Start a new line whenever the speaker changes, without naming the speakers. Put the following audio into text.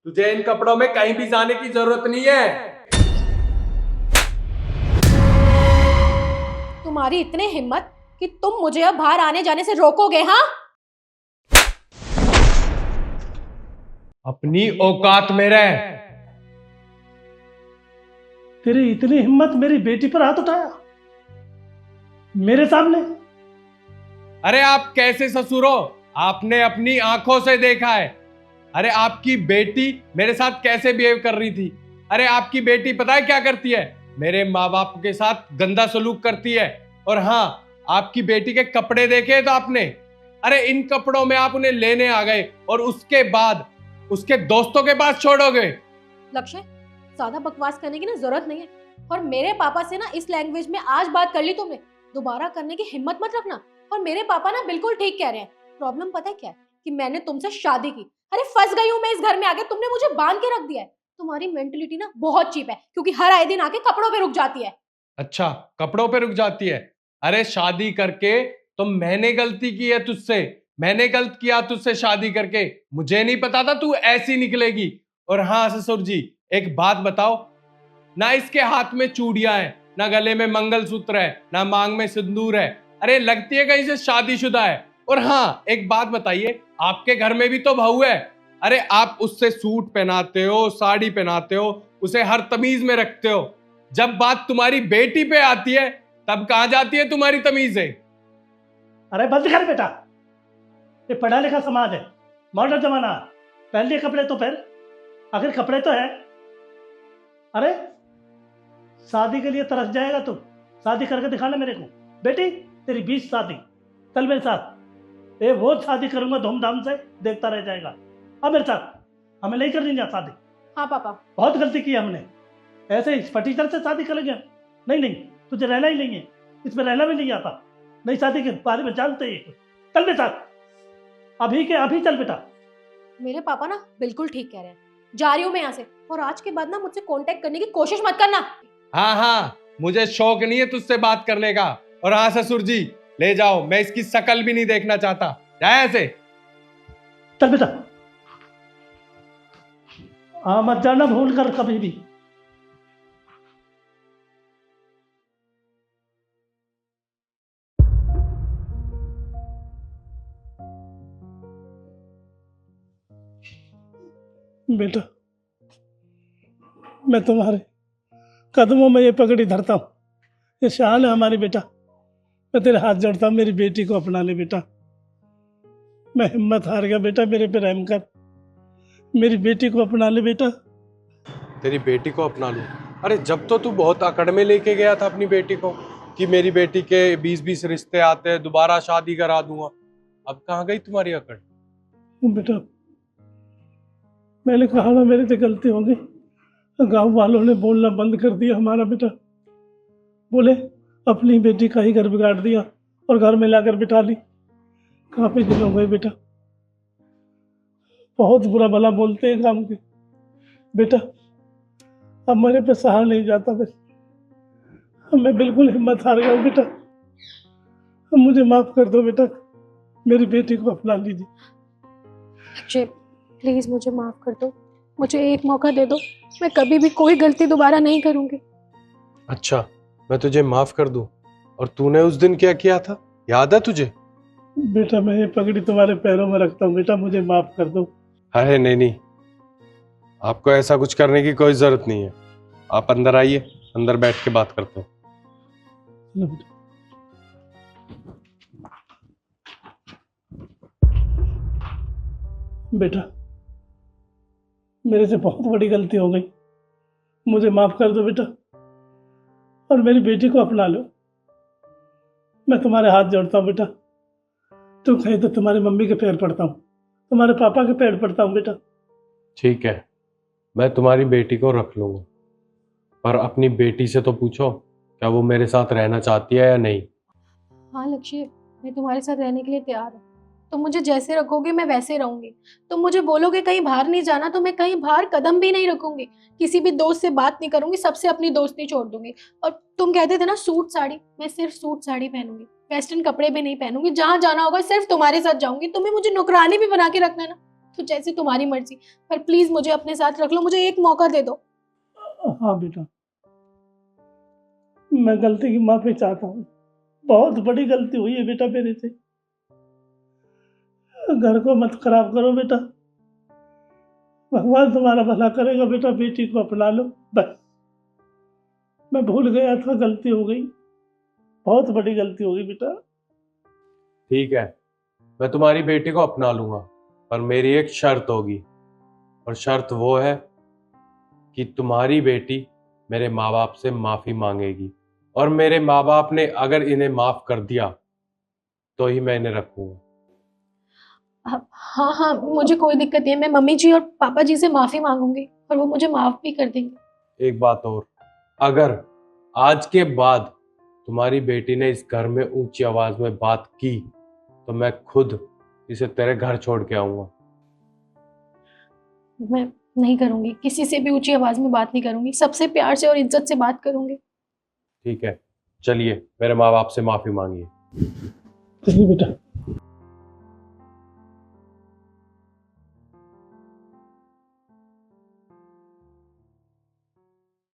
तुझे इन कपड़ों में कहीं भी जाने की जरूरत नहीं है।
तुम्हारी इतनी हिम्मत कि तुम मुझे अब बाहर आने जाने से रोकोगे? हाँ,
अपनी औकात में रह।
तेरी इतनी हिम्मत मेरी बेटी पर हाथ उठाया मेरे सामने?
अरे आप कैसे ससुर हो? आपने अपनी आंखों से देखा है। अरे आपकी बेटी मेरे साथ कैसे बिहेव कर रही थी। अरे आपकी बेटी पता है क्या करती है? मेरे माँ बाप के साथ गंदा सलूक करती है। और हाँ, आपकी बेटी के कपड़े देखे तो आपने? अरे इन कपड़ों में आप उन्हें लेने आ गए और उसके बाद उसके दोस्तों के पास छोड़ोगे।
लक्ष्य, ज्यादा बकवास करने की ना जरूरत नहीं है। और मेरे पापा से ना इस लैंग्वेज में आज बात कर ली तुमने, दोबारा करने की हिम्मत मत रखना। और मेरे पापा ना बिल्कुल ठीक कह रहे हैं। प्रॉब्लम पता है क्या है? कि मैंने तुमसे शादी की। अरे फंस गई हूँ मैं इस घर में आके, तुमने मुझे बांध के रख दिया है। तुम्हारी मेंटलिटी ना बहुत चीप है, क्योंकि हर आए दिन आके कपड़ों पे रुक जाती है।
अच्छा, कपड़ों पे रुक जाती है? अरे शादी करके तो मैंने गलती की है तुझसे। मैंने गलत किया तुझसे शादी करके। मुझे नहीं पता था तू ऐसी निकलेगी। और हाँ ससुर जी, एक बात बताओ, ना इसके हाथ में चूड़ियां हैं, ना गले में मंगलसूत्र है, ना मांग में सिंदूर है। अरे लगती है कहीं से शादीशुदा है। और हाँ, एक बात बताइए, आपके घर में भी तो बहू है। अरे आप उससे सूट पहनाते हो, साड़ी पहनाते हो, उसे हर तमीज में रखते हो। जब बात तुम्हारी बेटी पे आती है तब कहां जाती है तुम्हारी तमीज है?
अरे बंद कर बेटा, ये पढ़ा लिखा समाज है, मॉडर्न जमाना है। पहन लिए कपड़े तो पहन, आखिर कपड़े तो है। अरे शादी के लिए तरस जाएगा तू? शादी करके दिखाना मेरे को। बेटी तेरी 20 शादी, चल मेरे साथ। ये वो शादी करूंगा धूमधाम से, देखता रह जाएगा। अब मेरे साथ, हमें नहीं करनी ना शादी।
हाँ पापा।
बहुत गलती की हमने, ऐसे इस फटीचर से शादी करेंगे? नहीं नहीं, तुझे रहना ही नहीं है, इसमें रहना भी नहीं आता। नहीं, शादी के बारे में जानते ही। चल मेरे साथ, अभी के अभी चल बेटा।
मेरे पापा ना बिल्कुल ठीक कह रहे हैं। जा रही हूँ मैं यहाँ से, और आज के बाद ना मुझसे कांटेक्ट करने की कोशिश मत करना।
हाँ हाँ, मुझे शौक नहीं है तुझसे बात करने का। और हाँ ससुर जी, ले जाओ, मैं इसकी शकल भी नहीं देखना चाहता। जाए ऐसे।
चल बेटा, हाँ मत जाना भूल कर कभी भी। बेटा, मैं तुम्हारे कदमों में ये पगड़ी धरता हूँ, ये शान है हमारी बेटा। मैं तेरे हाथ जोड़ता हूँ, मेरी बेटी को अपना ले बेटा। मैं हिम्मत हार गया बेटा, मेरे पे रहम कर, मेरी बेटी को अपना ले बेटा।
तेरी बेटी को अपना लूं? अरे जब तो तू बहुत अकड़ में लेके गया था अपनी बेटी को कि मेरी बेटी के 20-20 रिश्ते आते हैं, दोबारा शादी करा दूंगा। अब कहाँ गई तुम्हारी अकड़?
बेटा मैंने कहा ना, मेरे से गलती हो गई। गांव वालों ने बोलना बंद कर दिया हमारा बेटा। बोले अपनी बेटी का ही घर बिगाड़ दिया और घर में लाकर बिठा ली। काफी दिन हो गए बेटा, बहुत बुरा भला बोलते हैं काम के। बेटा अब मेरे पे सहा नहीं जाता, बस मैं बिल्कुल हिम्मत हार गया हूँ बेटा। अब मुझे माफ कर दो बेटा, मेरी बेटी को अपना लीजिए।
अक्षय प्लीज मुझे माफ कर दो, मुझे एक मौका दे दो। मैं कभी भी कोई गलती दोबारा नहीं करूंगी।
अच्छा, मैं तुझे माफ कर दूं? और तूने उस दिन क्या किया था, याद है तुझे?
बेटा मैं ये पगड़ी तुम्हारे पैरों में रखता हूँ बेटा, मुझे माफ कर दो।
अरे नहीं नहीं, आपको ऐसा कुछ करने की कोई जरूरत नहीं है। आप अंदर आइए, अंदर बैठ के बात करते हैं।
चलो बेटा। बेटा मेरे से बहुत बड़ी गलती हो गई, मुझे माफ कर दो बेटा, और मेरी बेटी को अपना लो। मैं तुम्हारे हाथ जोड़ता हूँ बेटा। तुम कहे तो तुम्हारी मम्मी के पैर पड़ता हूँ, तुम्हारे पापा के पैर पड़ता हूँ बेटा।
ठीक है, मैं तुम्हारी बेटी को रख लूंगा, पर अपनी बेटी से तो पूछो क्या वो मेरे साथ रहना चाहती है या नहीं।
हाँ लक्ष्य, मैं तुम्हारे साथ रहने के लिए तैयार हूँ। तुम मुझे जैसे रखोगे मैं वैसे रहूंगी। तुम मुझे बोलोगे कहीं बाहर नहीं जाना, तो मैं कहीं बाहर कदम भी नहीं रखूंगी। किसी भी दोस्त से बात नहीं करूंगी, सबसे अपनी दोस्ती छोड़ दूंगी। और तुम कहते थे ना सूट साड़ी, मैं सिर्फ सूट साड़ी पहनूंगी, वेस्टर्न कपड़े भी नहीं पहनूंगी। जहां जाना होगा सिर्फ तुम्हारे साथ जाऊंगी। तुम्हें मुझे नौकरानी भी बना के रखना है ना, तो जैसी तुम्हारी मर्जी, पर प्लीज मुझे अपने साथ रख लो, मुझे एक मौका दे दो।
हाँ बेटा, मैं गलती की माफी चाहता हूँ। बहुत बड़ी गलती हुई है बेटा मेरे से। घर को मत खराब करो बेटा। भगवान तुम्हारा भला करेगा बेटा। बेटी को अपना लो बस। मैं भूल गया था, गलती हो गई, बहुत बड़ी गलती हो गई बेटा।
ठीक है, मैं तुम्हारी बेटी को अपना लूंगा, पर मेरी एक शर्त होगी, और शर्त वो है कि तुम्हारी बेटी मेरे माँ बाप से माफी मांगेगी, और मेरे माँ बाप ने अगर इन्हें माफ कर दिया तो ही मैं इन्हें रखूंगा।
हाँ हाँ, मुझे कोई दिक्कत नहीं है, मैं मम्मी जी और पापा जी से माफी मांगूंगी और वो मुझे माफ भी कर देंगे।
एक बात और, अगर आज के बाद तुम्हारी बेटी ने इस घर में ऊंची आवाज में बात की तो मैं खुद इसे तेरे घर छोड़ के आऊंगा।
मैं नहीं करूंगी, किसी से भी ऊंची आवाज में बात नहीं करूंगी, सबसे प्यार से और इज्जत से बात करूंगी।
ठीक है, चलिए मेरे माँ बाप से माफी मांगिए।
चलिए बेटा।